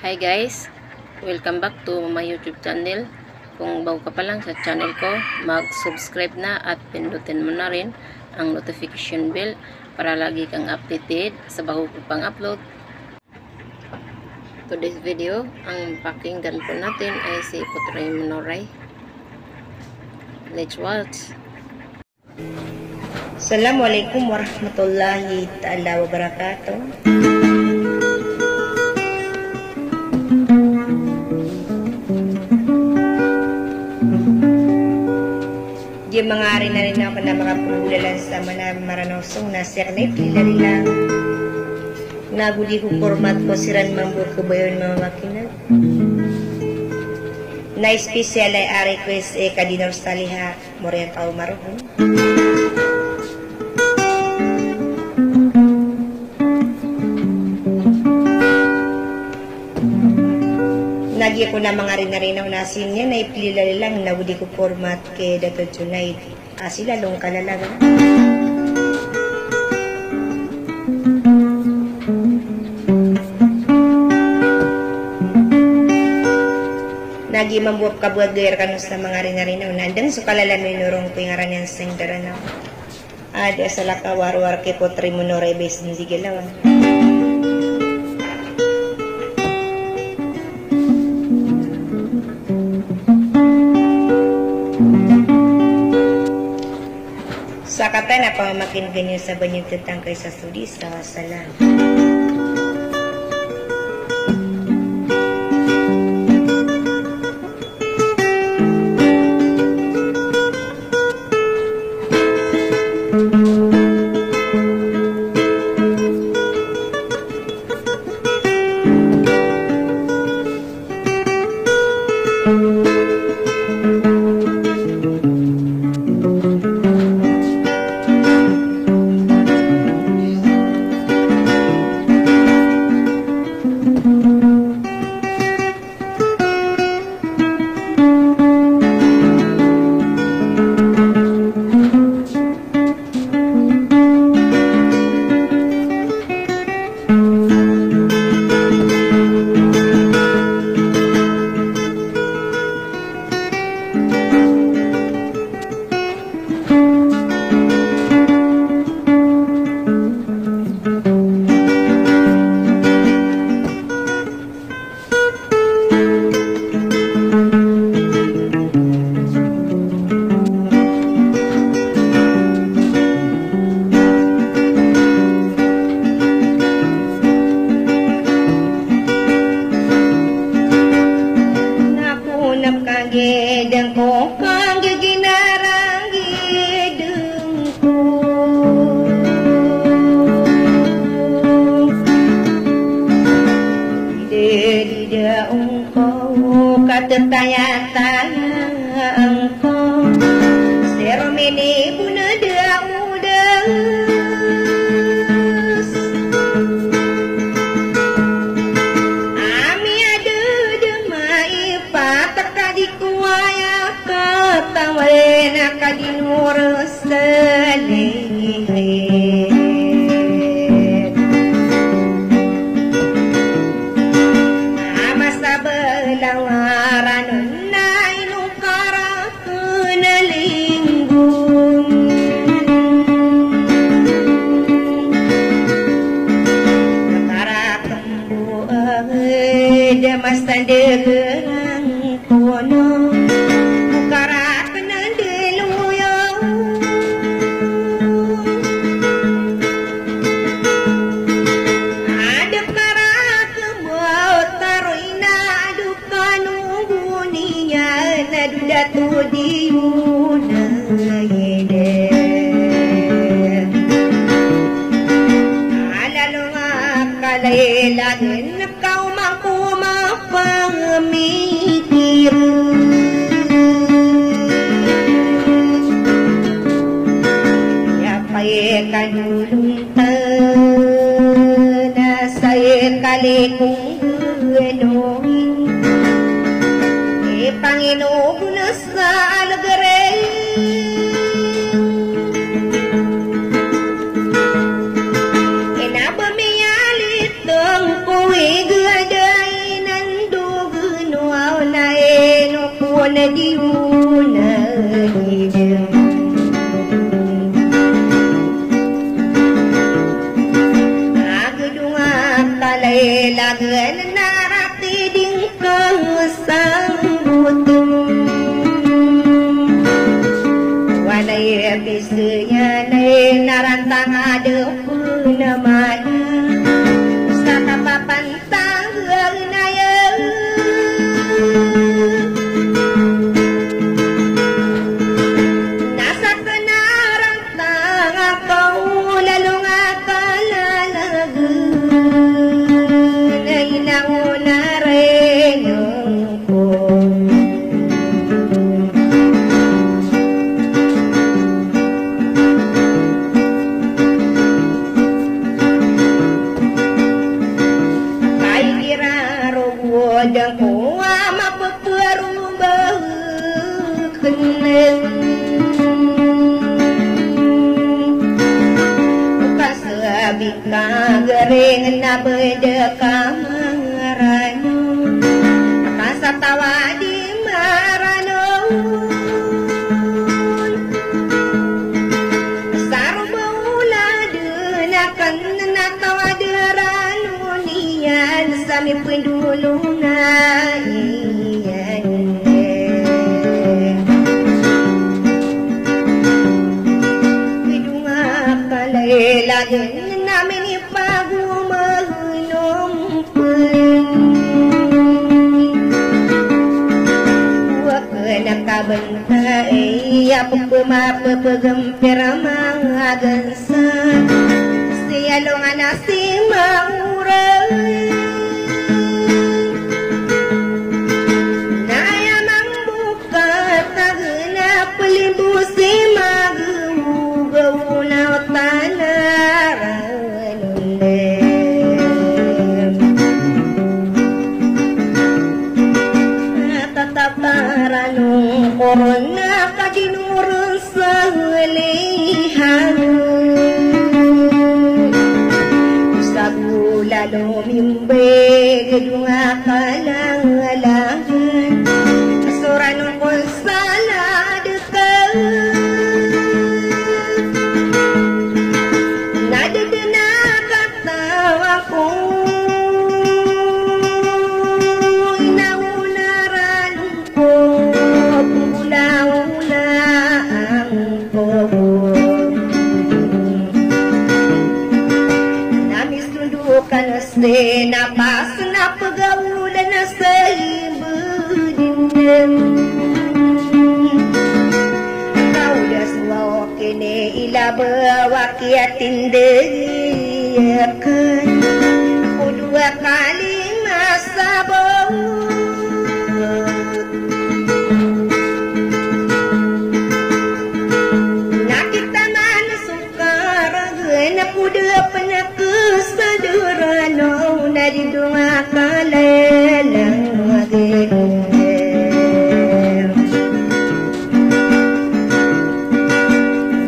Hi guys, welcome back to my YouTube channel. Kung bago ka pa lang sa channel ko, mag-subscribe na at pindutin mo na rin ang notification bell para lagi kang updated sa bago ko pang upload. Today's video, ang pakinggan po natin ay si Putray Manoray. Let's watch. Assalamualaikum warahmatullahi ta'ala wabarakatuh. Di mga ari na rin ako na makapulalan sa mga maranosong na sirnet lilari lang. Nagudi ko format ko siran mambur ko ba yun mga makinag. Na special ay ari ko kadinor saliha moriang tao maroon. Lagi ko na mga rinarinaw na sinya na ipililali lang na wudi ko format kay Dato Junaid. Sila long kalalaga. Lagi mambuap kabuag gayar kanus na mga rinarinaw na andang so kalalamin nurong ko yung aranyan sing daranaw. Ada sa lakawar-war kay Putray Manoray bes hindi gilawan. Sa kata na pamamakin ganyan sa banyang tentang kay sa studi sa salam. Gedeng ko kang giginarang gedeng ko Dida-dida ko katetaya-tayang ko Seromene bunada-udas Ami ada demai patak di kuaya katawena kadinur selihin Amasa belawaran na inukara kenalinggung Nakara kembu demas tandegang kono Bukara penandeluyo Adep kara kebau taruina aduk kanunguninya Nadudatu diuna yede Alalu makalailatin kau mampu mapamikir Kadulung na saya kali kong ganoin Panginoon na sa alagare Inabamiyalit ang kuwig aday na lagan narati dingkang sambutun wanai bisnya nai narantang ada punamana sakapa pantang naya nasa kenarantang kau lalu ngakalalagu na inauna rin ko dan kuwa mapaparubah keneng kasabi ka garing na beda kamarano kasatawa di marano sarbaula denakan natawa derano niyan sami pendulung lagi namin ipagumahulong huwag nakabanta iya pagpumapapagambir mga gansa siya lunga na si maurang naya mambukat na palibusi magaw na tataparanong korona kadinurang sa lihan sa gula lumimbe gedung akalang alangan asuranong konsala dekat nadadana katawa ko Kanuste napas na pagawulan na sa ibudin kaudas mo kini ilabawa kiatindayakan udua kali masabaw nakita man sukar na puda panakasadurano na didunga kalalang magiging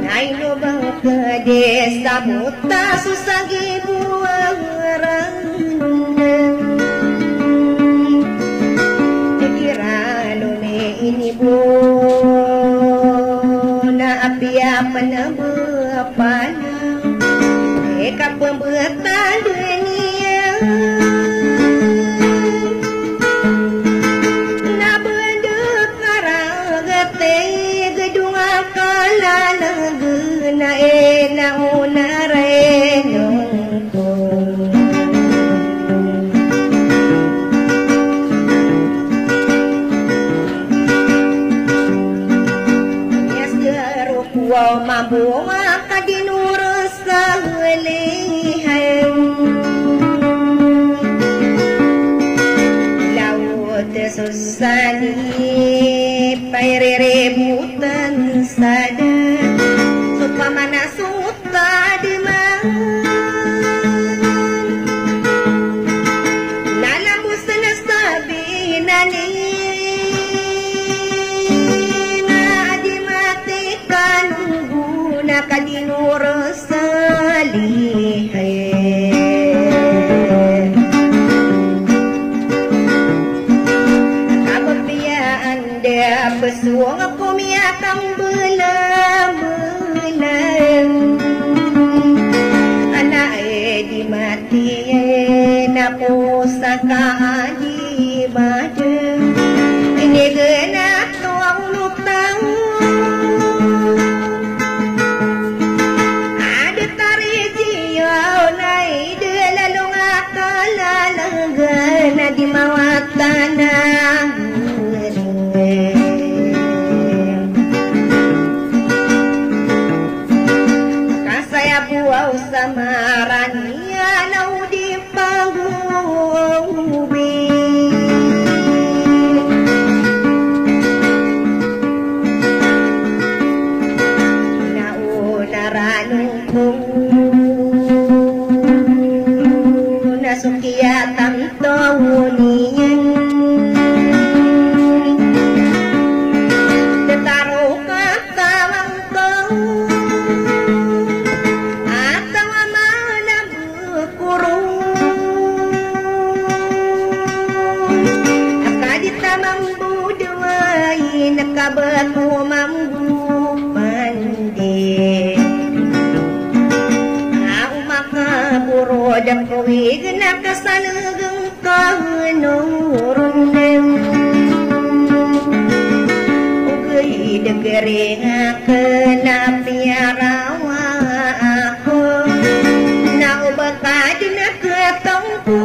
naino bang kadesa muta susagi buang randang kirano ne inibo na apiapan na bapana kapembuatan dunia na benduk karagate gedung akalalang na na unarenong ko yes garuk wa mambu kadinurus lihan laut susani pairirebutan sada supamana suta dimang nalamusan na sabi nani na adimati kanuguna kadinurus pesuang aku miatang belam-belam anak di mati na sakaadi bade ini genap tuang lutang ada tari jiau nai de lalung akala langgana di mawat tanah kasaya buau samarania lau di panggubi nasukiatan tawunian tetaruh katawang tau atau mana berkurung akadita mambu dewai nakabaku mambu pandi buro dan kawi genap kasalagang kahunurun ugay degere nga kenap piarawa ako naubakad na katangku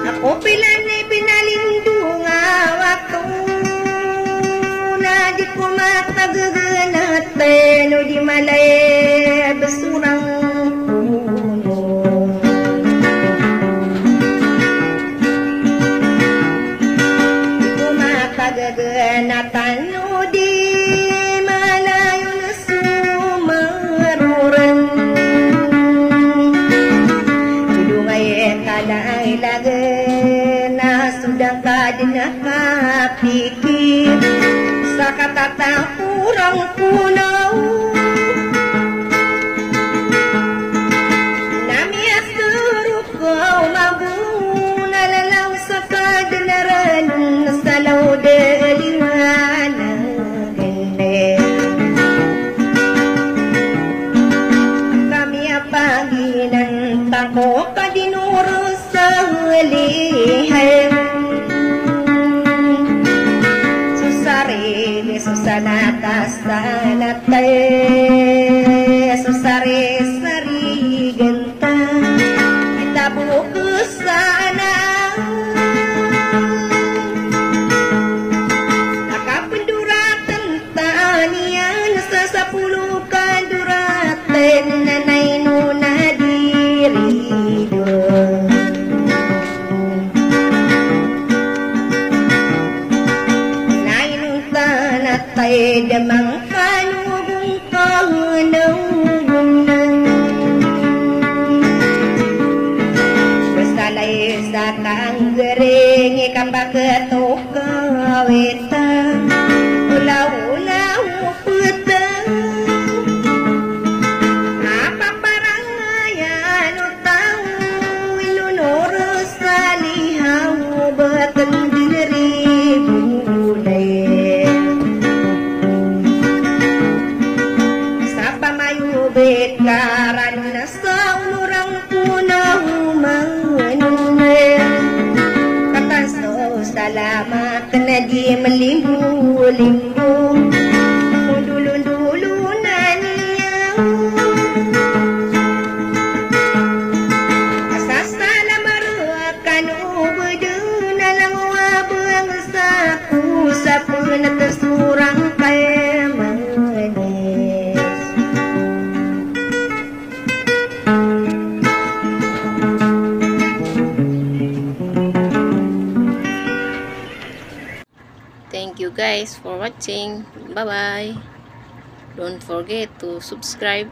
ako pilanay pinalindung awak na di ko matagaganat pero di malay basurang puno di ko matagaganatan o di malayo na sumaruran tulungay kalailagan na sudang ka din nakapikir sa katatapurang punaw namias turok ko mabuna lalaw sa kadalaran sa laudaliwan ng ganda kami apaginan tako kadinuro sa halihan susana sanatay susari sari genta kita buku sana nakapenduratan tanian sa 10 kaduratan nanay nuna diri tay damang kanubong kahanang basalay sa tanggering ikang bakatok kawita ulaw-ulaw puta apa parangayan o tao inunoro sa lihaw batang diri bulay bekaran na sa umurang punaw manunan kataso salamat na di malimbo-limbo dulo-dulo na niya asasala maruakan ubudo na lang wabang sa pusa na kasurang kay Thank you guys for watching. Bye bye. Don't forget to subscribe